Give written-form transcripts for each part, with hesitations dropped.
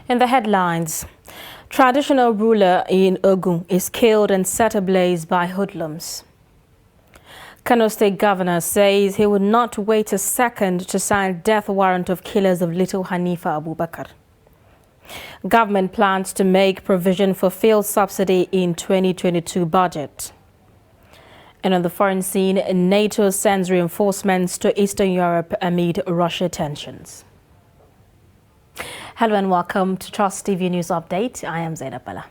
In the headlines, traditional ruler in Ogun is killed and set ablaze by hoodlums. Kano State governor says he would not wait a second to sign death warrant of killers of little Hanifa Abubakar. Government plans to make provision for fuel subsidy in 2022 budget. And on the foreign scene, NATO sends reinforcements to Eastern Europe amid Russia tensions. Hello and welcome to Trust TV News Update. I am Zainab Bala.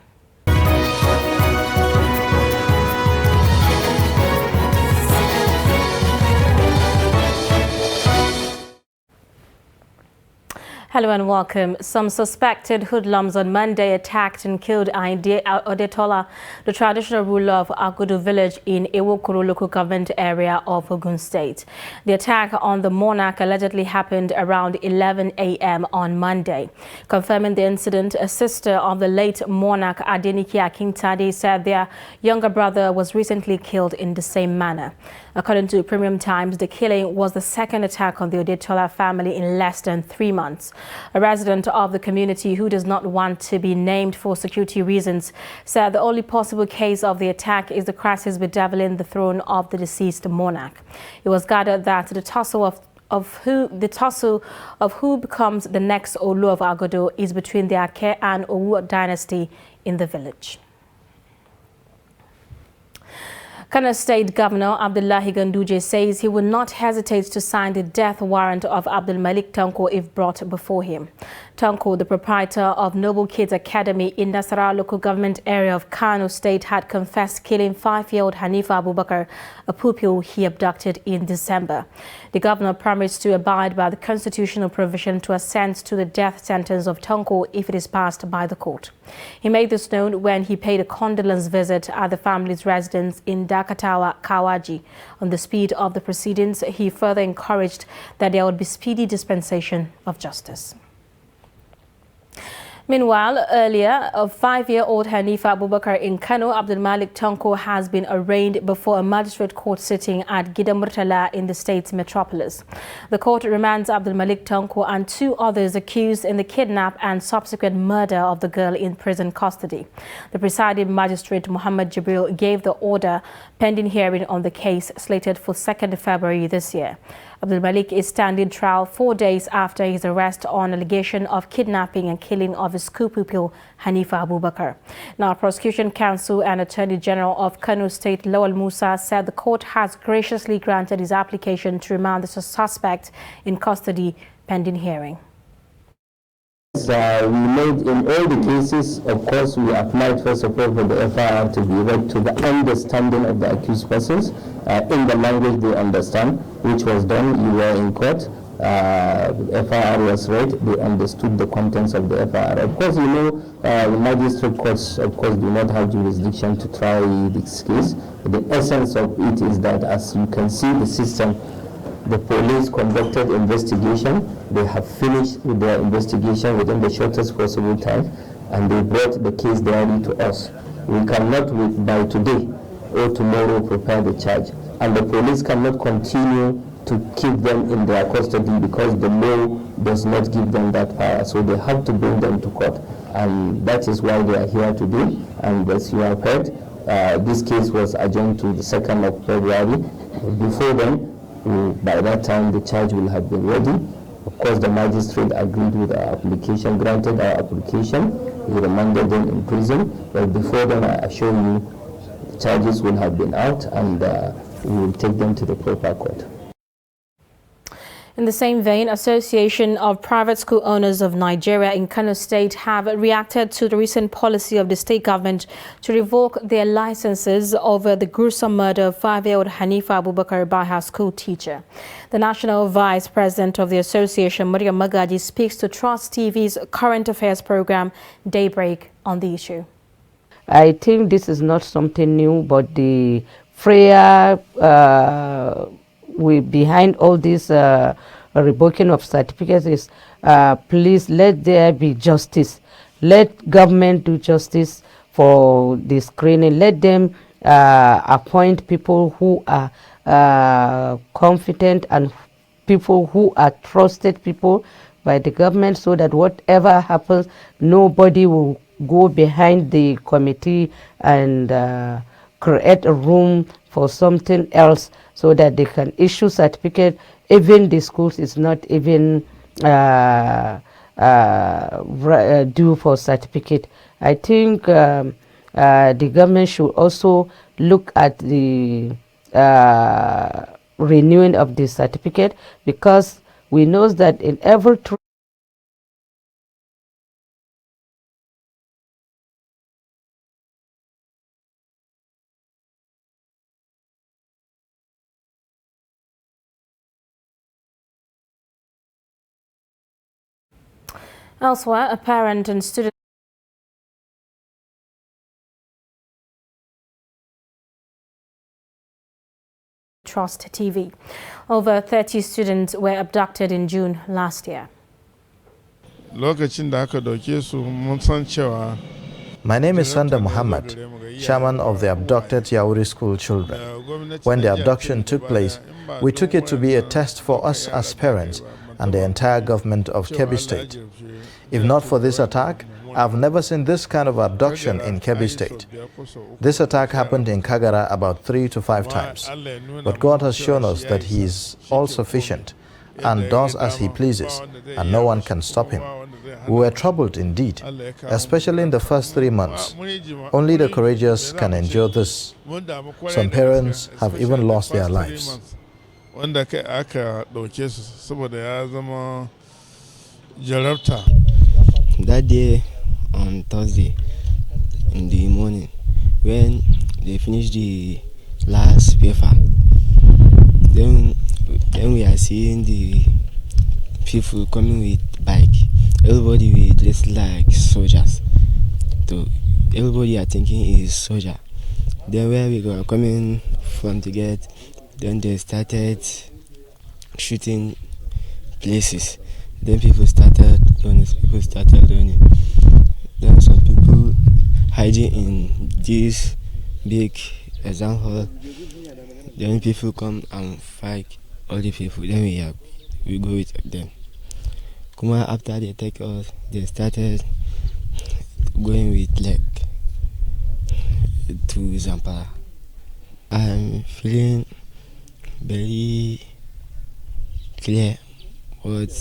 Hello and welcome. Some suspected hoodlums on Monday attacked and killed Odetola, the traditional ruler of Agudu village in Ewokoro local government area of Ogun State. The attack on the monarch allegedly happened around 11 a.m. on Monday. Confirming the incident, a sister of the late monarch Adeniki Akintade said their younger brother was recently killed in the same manner. According to Premium Times, the killing was the second attack on the Odetola family in less than 3 months. A resident of the community who does not want to be named for security reasons said the only possible case of the attack is the crisis bedeviling the throne of the deceased monarch. It was gathered that the tussle of who becomes the next Olu of Agodo is between the Ake and Owu dynasty in the village. Kano State Governor Abdullahi Ganduje says he will not hesitate to sign the death warrant of Abdullahi Tanko if brought before him. Tanko, the proprietor of Noble Kids Academy in Nasarawa local government area of Kano State, had confessed killing 5-year-old Hanifa Abubakar, a pupil he abducted in December. The governor promised to abide by the constitutional provision to assent to the death sentence of Tanko if it is passed by the court. He made this known when he paid a condolence visit at the family's residence in Dakatawa, Kawaji. On the speed of the proceedings, he further encouraged that there would be speedy dispensation of justice. Meanwhile, earlier, a 5-year-old Hanifa Abubakar in Kano, Abdullahi Tanko, has been arraigned before a magistrate court sitting at Gida Murtala in the state's metropolis. The court remands Abdullahi Tanko and 2 others accused in the kidnap and subsequent murder of the girl in prison custody. The presiding magistrate, Muhammad Jibril, gave the order pending hearing on the case slated for 2nd February this year. Abdul Malik is standing trial 4 days after his arrest on allegation of kidnapping and killing of his school pupil Hanifa Abubakar. Now, Prosecution Counsel and Attorney General of Kano State Lawal Musa said the court has graciously granted his application to remand the suspect in custody pending hearing. We made in all the cases, of course, we applied first of all for the FIR to be read to the understanding of the accused persons in the language they understand, which was done. You were in court, the FIR was read, they understood the contents of the FIR. Of course, you know, the magistrate courts, of course, do not have jurisdiction to try this case. The essence of it is that, as you can see, the system, the police conducted investigation. They have finished with their investigation within the shortest possible time, and they brought the case directly to us. We cannot, by today or tomorrow, prepare the charge, and the police cannot continue to keep them in their custody because the law does not give them that power. So they have to bring them to court, and that is why they are here today. And as you have heard, this case was adjourned to the 2nd of February. Before then, by that time, the charge will have been ready. Of course, the magistrate agreed with our application, granted our application. He remanded them in prison. But before then, I assure you, the charges will have been out, and we will take them to the proper court. In the same vein, Association of Private School Owners of Nigeria in Kano State have reacted to the recent policy of the state government to revoke their licenses over the gruesome murder of 5-year-old Hanifa Abubakar by her school teacher. The National Vice President of the association, Maria Magaji, speaks to Trust TV's current affairs program, Daybreak, on the issue. I think this is not something new, but the prayer behind all this revoking of certificates is please let there be justice. Let government do justice for the screening. Let them appoint people who are confident and people who are trusted people by the government so that whatever happens, nobody will go behind the committee and create a room for something else so that they can issue certificate. Even the schools is not even due for certificate. I think the government should also look at the renewing of the certificate, because we know that in every Elsewhere, a parent and student Trust TV. Over 30 students were abducted in June last year. My name is Sanda Muhammad, chairman of the abducted Yauri school children. When the abduction took place, we took it to be a test for us as parents and the entire government of Kebbi State. If not for this attack, I've never seen this kind of abduction in Kebbi State. This attack happened in Kagara about 3 to 5 times. But God has shown us that He is all-sufficient and does as He pleases, and no one can stop Him. We were troubled indeed, especially in the first 3 months. Only the courageous can endure this. Some parents have even lost their lives. That day, on Thursday, in the morning, when they finished the last paper, then we are seeing the people coming with bike. Everybody will dress like soldiers. So everybody are thinking is soldier. Then where we were coming from the gate, then they started shooting places. Then people started running. Then some people hiding in this big exam hall. Then people come and fight all the people. Then we go with them. Kuma after they take us, they started going with leg to Zampara. I'm feeling very clear, but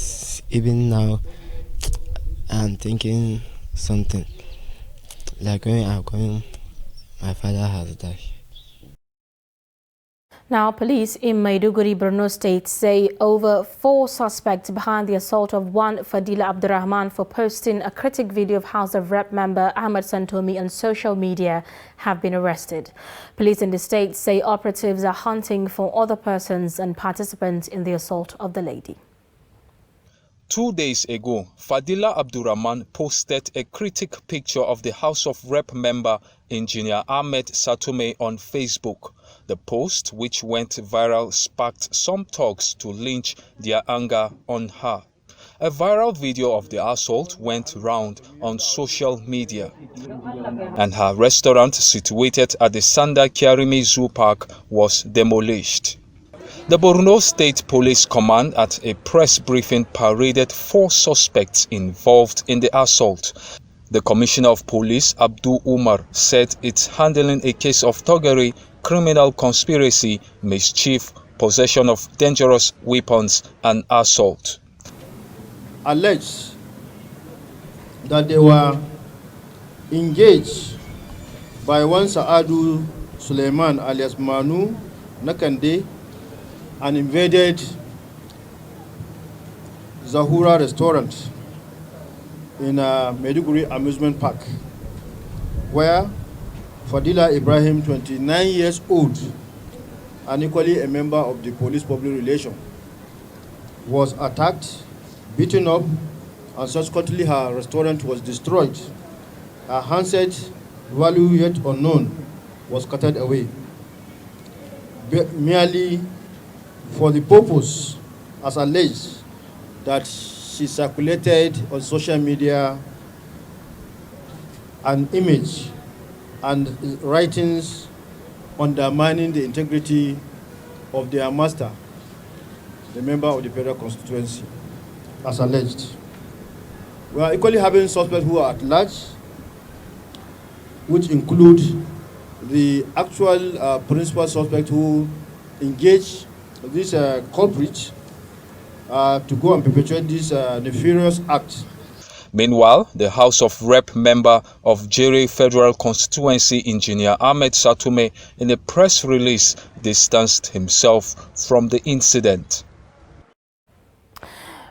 even now I'm thinking something. Like when I'm coming, my father has died. Now, police in Maiduguri, Kano State say over 4 suspects behind the assault of one Fadila Abdurrahman for posting a critic video of House of Rep member Ahmed Santomi on social media have been arrested. Police in the state say operatives are hunting for other persons and participants in the assault of the lady. 2 days ago, Fadila Abdurrahman posted a critic picture of the House of Rep member Engineer Ahmed Santomi on Facebook. The post, which went viral, sparked some talks to lynch their anger on her. A viral video of the assault went round on social media, and her restaurant situated at the Sanda Kiarimi Zoo Park was demolished. The Borno State Police Command at a press briefing paraded 4 suspects involved in the assault. The Commissioner of Police, Abdul Umar, said it's handling a case of thuggery, criminal conspiracy, mischief, possession of dangerous weapons and assault. Alleged that they were engaged by one Saadu Suleiman alias Manu Nakande and invaded Zahura restaurant in Maiduguri amusement park, where Fadila Ibrahim, 29 years old, and equally a member of the police public relation, was attacked, beaten up, and subsequently her restaurant was destroyed. Her handset, value yet unknown, was carted away, merely for the purpose, as alleged, that she circulated on social media an image and writings undermining the integrity of their master, the member of the federal constituency, as alleged. We are equally having suspects who are at large, which include the actual principal suspect who engaged this culprit to go and perpetrate this nefarious act. Meanwhile, the House of Rep member of Jere Federal Constituency, Engineer Ahmed Satume, in a press release, distanced himself from the incident.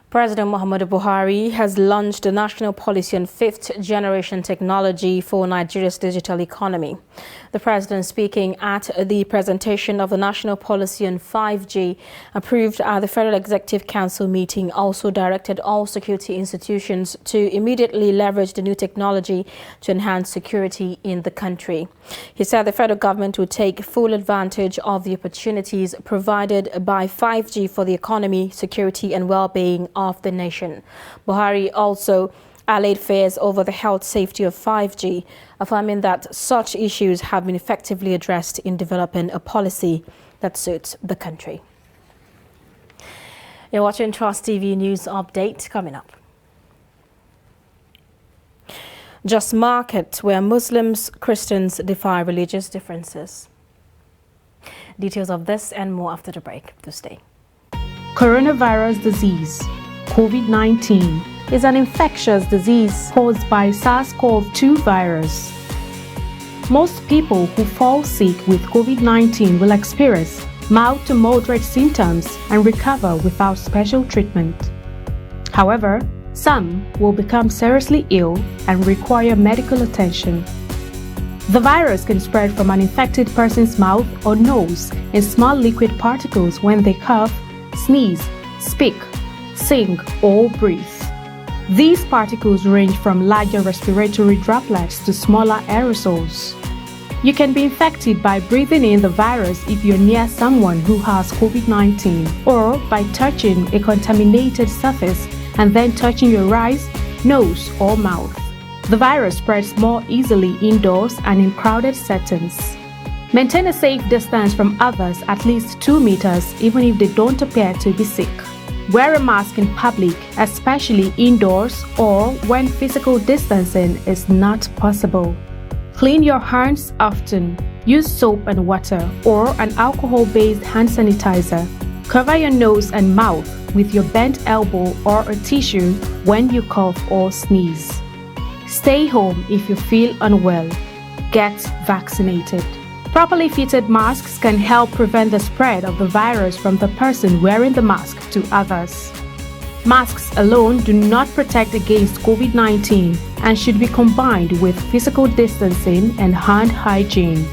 President Muhammadu Buhari has launched a national policy on fifth-generation technology for Nigeria's digital economy. The president, speaking at the presentation of the national policy on 5G approved at the Federal Executive Council meeting, also directed all security institutions to immediately leverage the new technology to enhance security in the country. He said the federal government would take full advantage of the opportunities provided by 5G for the economy, security and well-being of the nation. Buhari also allayed fears over the health safety of 5G, affirming that such issues have been effectively addressed in developing a policy that suits the country. You're watching Trust TV News Update. Coming up. Just Market, where Muslims, Christians defy religious differences. Details of this and more after the break. To stay. Coronavirus disease, COVID-19, is an infectious disease caused by SARS-CoV-2 virus. Most people who fall sick with COVID-19 will experience mild to moderate symptoms and recover without special treatment. However, some will become seriously ill and require medical attention. The virus can spread from an infected person's mouth or nose in small liquid particles when they cough, sneeze, speak, sing, or breathe. These particles range from larger respiratory droplets to smaller aerosols. You can be infected by breathing in the virus if you're near someone who has COVID-19 or by touching a contaminated surface and then touching your eyes, nose, or mouth. The virus spreads more easily indoors and in crowded settings. Maintain a safe distance from others at least 2 meters even if they don't appear to be sick. Wear a mask in public, especially indoors or when physical distancing is not possible. Clean your hands often. Use soap and water or an alcohol-based hand sanitizer. Cover your nose and mouth with your bent elbow or a tissue when you cough or sneeze. Stay home if you feel unwell. Get vaccinated. Properly fitted masks can help prevent the spread of the virus from the person wearing the mask to others. Masks alone do not protect against COVID-19 and should be combined with physical distancing and hand hygiene.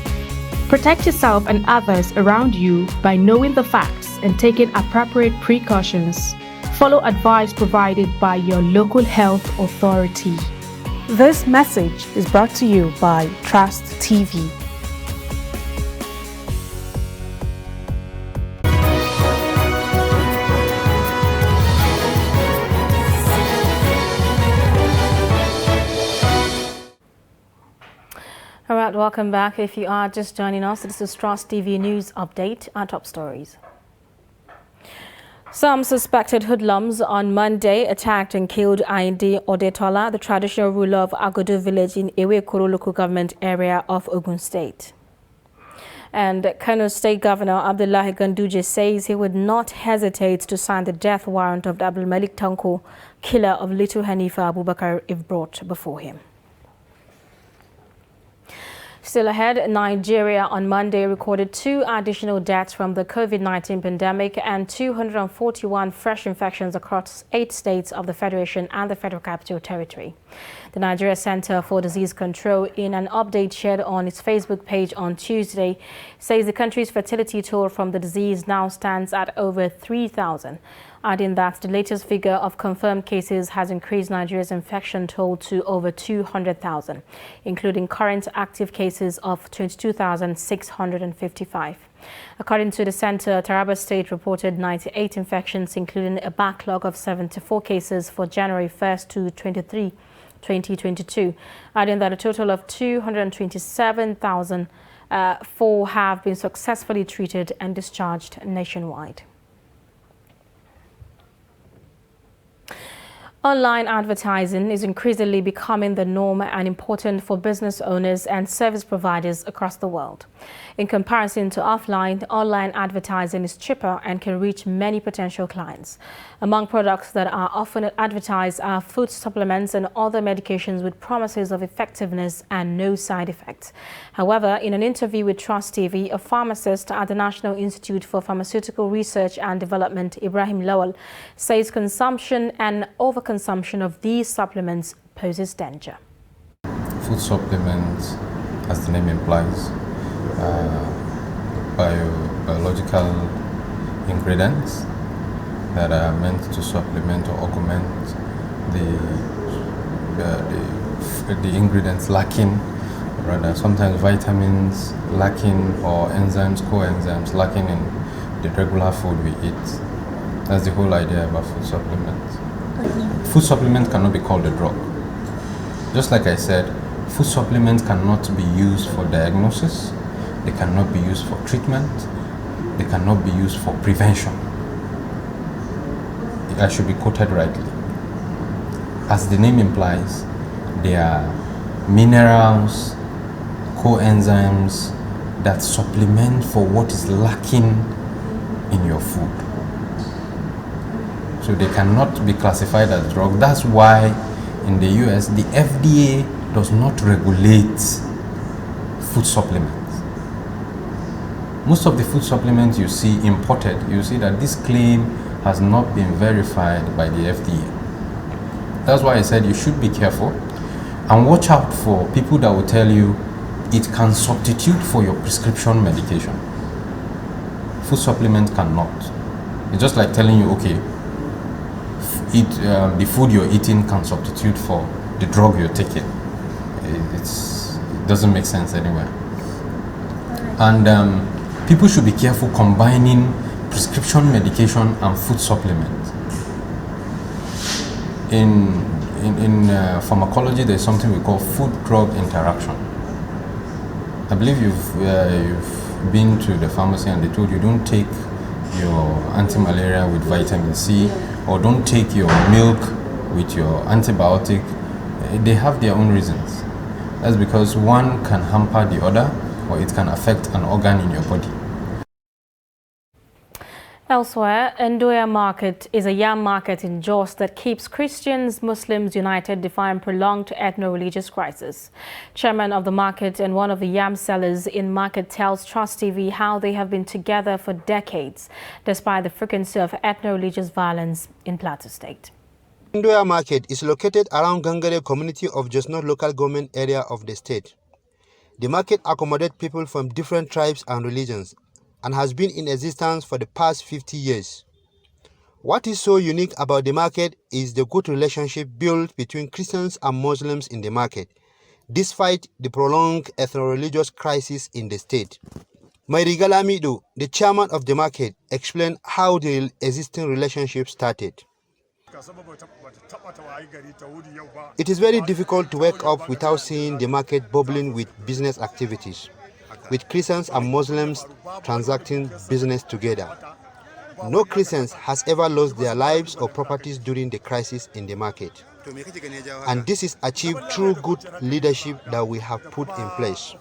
Protect yourself and others around you by knowing the facts and taking appropriate precautions. Follow advice provided by your local health authority. This message is brought to you by Trust TV. All right, welcome back. If you are just joining us, this is Trust TV News Update. Our top stories. Some suspected hoodlums on Monday attacked and killed Ayinde Odetola, the traditional ruler of Agodo village in Ewekoro local government area of Ogun State. And Kano State Governor Abdullahi Ganduje says he would not hesitate to sign the death warrant of Abdullahi Tanko, killer of little Hanifa Abubakar, if brought before him. Still ahead, Nigeria on Monday recorded 2 additional deaths from the COVID-19 pandemic and 241 fresh infections across 8 states of the Federation and the Federal Capital Territory. The Nigeria Center for Disease Control, in an update shared on its Facebook page on Tuesday, says the country's fertility toll from the disease now stands at over 3,000. Adding that the latest figure of confirmed cases has increased Nigeria's infection toll to over 200,000, including current active cases of 22,655. According to the center, Taraba State reported 98 infections, including a backlog of 74 cases for January 1st to 2022, adding that a total of 227,004 have been successfully treated and discharged nationwide. Online advertising is increasingly becoming the norm and important for business owners and service providers across the world. In comparison to offline, online advertising is cheaper and can reach many potential clients. Among products that are often advertised are food supplements and other medications with promises of effectiveness and no side effects. However, in an interview with Trust TV, a pharmacist at the National Institute for Pharmaceutical Research and Development, Ibrahim Lawal, says consumption and overconsumption of these supplements poses danger. Food supplements, as the name implies, biological ingredients that are meant to supplement or augment the ingredients lacking, rather sometimes vitamins lacking or enzymes, coenzymes lacking in the regular food we eat. That's the whole idea about food supplements. Food supplement cannot be called a drug. Just like I said, food supplements cannot be used for diagnosis, they cannot be used for treatment, they cannot be used for prevention. I should be quoted rightly. As the name implies, they are minerals, coenzymes that supplement for what is lacking in your food. So they cannot be classified as drug. That's why in the US, the FDA does not regulate food supplements. Most of the food supplements you see imported, you see that this claim has not been verified by the FDA. That's why I said you should be careful and watch out for people that will tell you it can substitute for your prescription medication. Food supplements cannot. It's just like telling you, okay, the food you're eating can substitute for the drug you're taking. It doesn't make sense anywhere. And people should be careful combining prescription medication and food supplements. In pharmacology, there's something we call food-drug interaction. I believe you've been to the pharmacy and they told you don't take your anti-malaria with vitamin C, or don't take your milk with your antibiotic. They have their own reasons. That's because one can hamper the other, or it can affect an organ in your body. Elsewhere, Ndoya Market is a yam market in Jos that keeps Christians, Muslims united defying prolonged ethno-religious crisis. Chairman of the market and one of the yam sellers in market tells Trust TV how they have been together for decades, despite the frequency of ethno-religious violence in Plateau State. Ndoya Market is located around Gangare community of Jos North local government area of the state. The market accommodates people from different tribes and religions, and has been in existence for the past 50 years. What is so unique about the market is the good relationship built between Christians and Muslims in the market, despite the prolonged ethno-religious crisis in the state. Maiduguri, the chairman of the market, explained how the existing relationship started. It is very difficult to wake up without seeing the market bubbling with business activities, with Christians and Muslims transacting business together. No Christians has ever lost their lives or properties during the crisis in the market. And this is achieved through good leadership that we have put in place.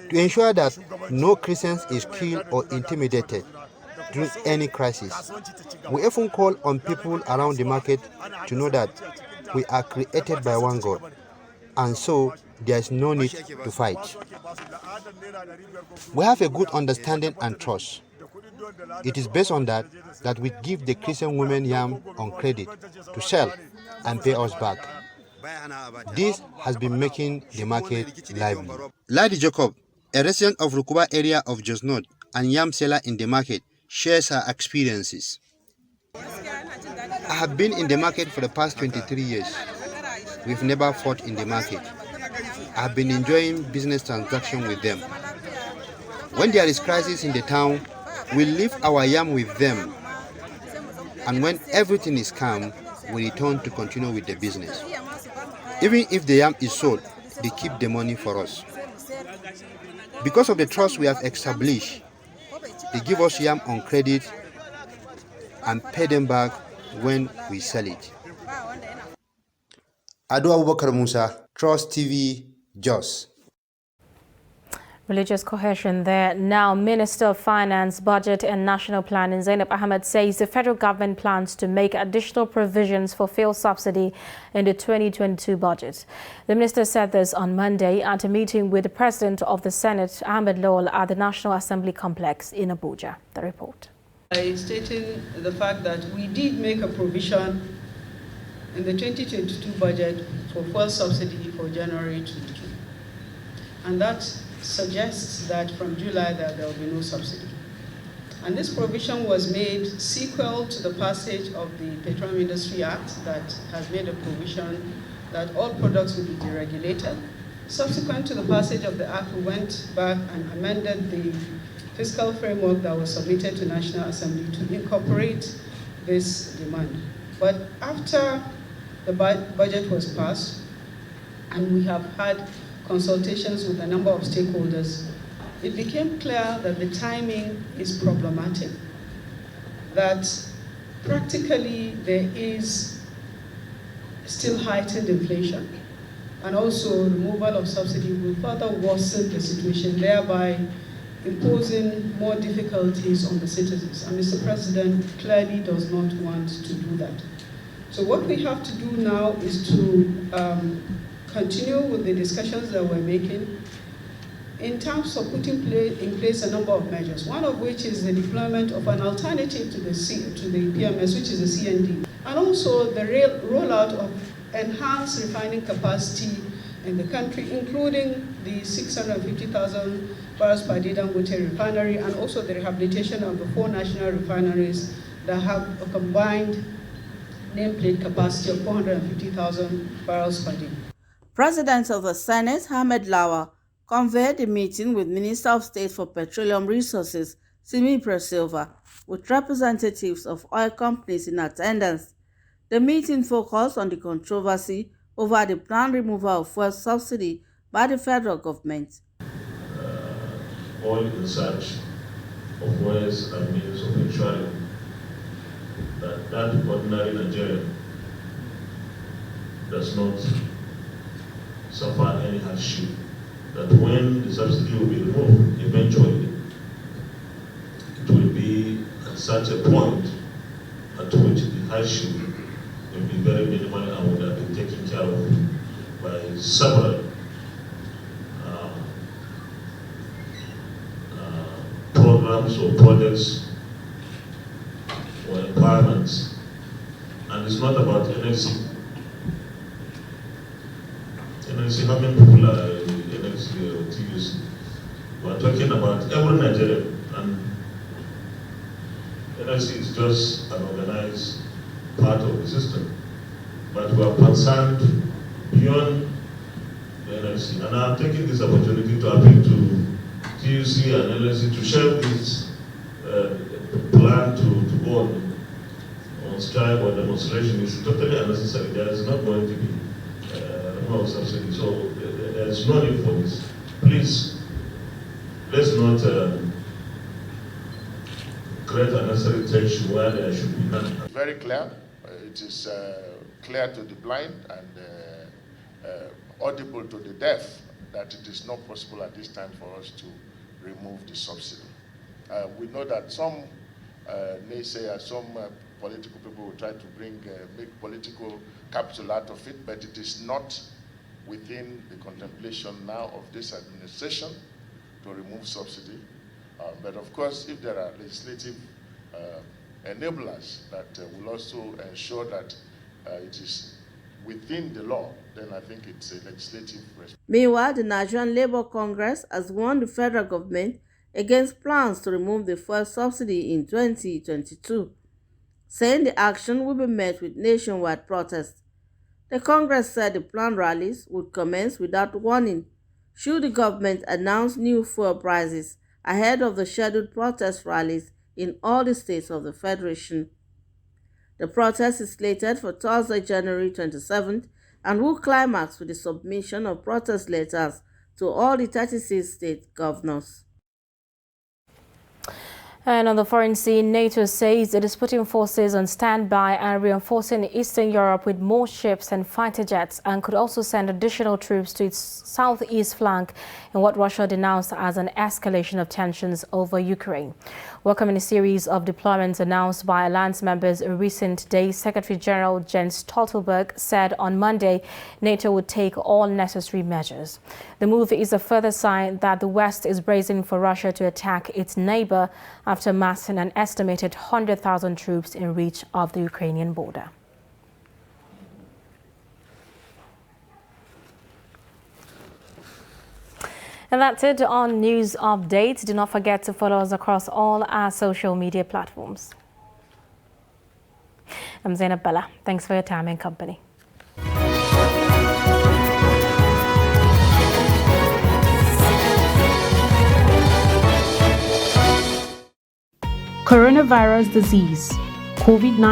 To ensure that no Christians is killed or intimidated during any crisis, we often call on people around the market to know that we are created by one God, and so there is no need to fight. We have a good understanding and trust. It is based on that we give the Christian women yam on credit to sell and pay us back. This has been making the market lively. Lady Jacob, a resident of Rukuba area of Jos North and yam seller in the market, shares her experiences. I have been in the market for the past 23 years. We've never fought in the market. I've been enjoying business transactions with them. When there is crisis in the town, we leave our yam with them. And when everything is calm, we return to continue with the business. Even if the yam is sold, they keep the money for us. Because of the trust we have established, they give us yam on credit and pay them back when we sell it. Ado Abubakar Musa, Trust TV, Jos. Religious cohesion there. Now, Minister of Finance, Budget and National Planning Zainab Ahmed says the federal government plans to make additional provisions for fuel subsidy in the 2022 budget. The minister said this on Monday at a meeting with the President of the Senate, Ahmed Lawal, at the National Assembly complex in Abuja. The report. Stating the fact that we did make a provision in the 2022 budget for fuel subsidy for January 22. And that suggests that from July that there will be no subsidy. And this provision was made sequel to the passage of the Petroleum Industry Act that has made a provision that all products will be deregulated. Subsequent to the passage of the act, we went back and amended the fiscal framework that was submitted to National Assembly to incorporate this demand. But after the budget was passed, and we have had consultations with a number of stakeholders, it became clear that the timing is problematic, that practically there is still heightened inflation, and also removal of subsidy will further worsen the situation, thereby imposing more difficulties on the citizens. And Mr. President clearly does not want to do that. So what we have to do now is to continue with the discussions that we're making in terms of putting in place a number of measures, one of which is the deployment of an alternative to the PMS, which is the CND, and also the rollout of enhanced refining capacity in the country, including the 650,000 barrels per day Dangote refinery, and also the rehabilitation of the 4 national refineries that have a combined nameplate capacity of 450,000 barrels per day. President of the Senate, Ahmed Lawal, convened a meeting with Minister of State for Petroleum Resources, Simi Presilva, with representatives of oil companies in attendance. The meeting focused on the controversy over the planned removal of fuel subsidy by the federal government. All in search of ways and means of ensuring that ordinary Nigerian does not suffer any hardship, that when the subsidy will be removed, eventually it will be at such a point at which the hardship will be very minimal and would have been taken care of by several programs or projects or empowerments. And it's not about NLC. How many people are in NLC or TUC? We're talking about every Nigerian, and NLC is just an organized part of the system. But we are concerned beyond the NLC. And I'm taking this opportunity to appeal to TUC and NLC to share this plan to go on strike or demonstration. Is totally unnecessary. There is not going to be no subsidy, so there is no need for this. Please, let's not create unnecessary tension where there should be none. Very clear. It is clear to the blind and audible to the deaf that it is not possible at this time for us to remove the subsidy. We know that some naysayers, some political people will try to make political capital out of it, but it is not within the contemplation now of this administration to remove subsidy. But of course, if there are legislative enablers that will also ensure that it is within the law, then I think it's a legislative responsibility. Meanwhile, the Nigerian Labour Congress has warned the federal government against plans to remove the fuel subsidy in 2022, saying the action will be met with nationwide protests. The Congress said the planned rallies would commence without warning should the government announce new fuel prices ahead of the scheduled protest rallies in all the states of the Federation. The protest is slated for Thursday, January 27th, and will climax with the submission of protest letters to all the 36 state governors. And on the foreign scene, NATO says it is putting forces on standby and reinforcing Eastern Europe with more ships and fighter jets, and could also send additional troops to its southeast flank in what Russia denounced as an escalation of tensions over Ukraine. Welcoming a series of deployments announced by alliance members in recent days, Secretary General Jens Stoltenberg said on Monday NATO would take all necessary measures. The move is a further sign that the West is bracing for Russia to attack its neighbor after massing an estimated 100,000 troops in reach of the Ukrainian border. And that's it on News Updates. Do not forget to follow us across all our social media platforms. I'm Zainab Bella. Thanks for your time and company. Coronavirus disease, COVID-19.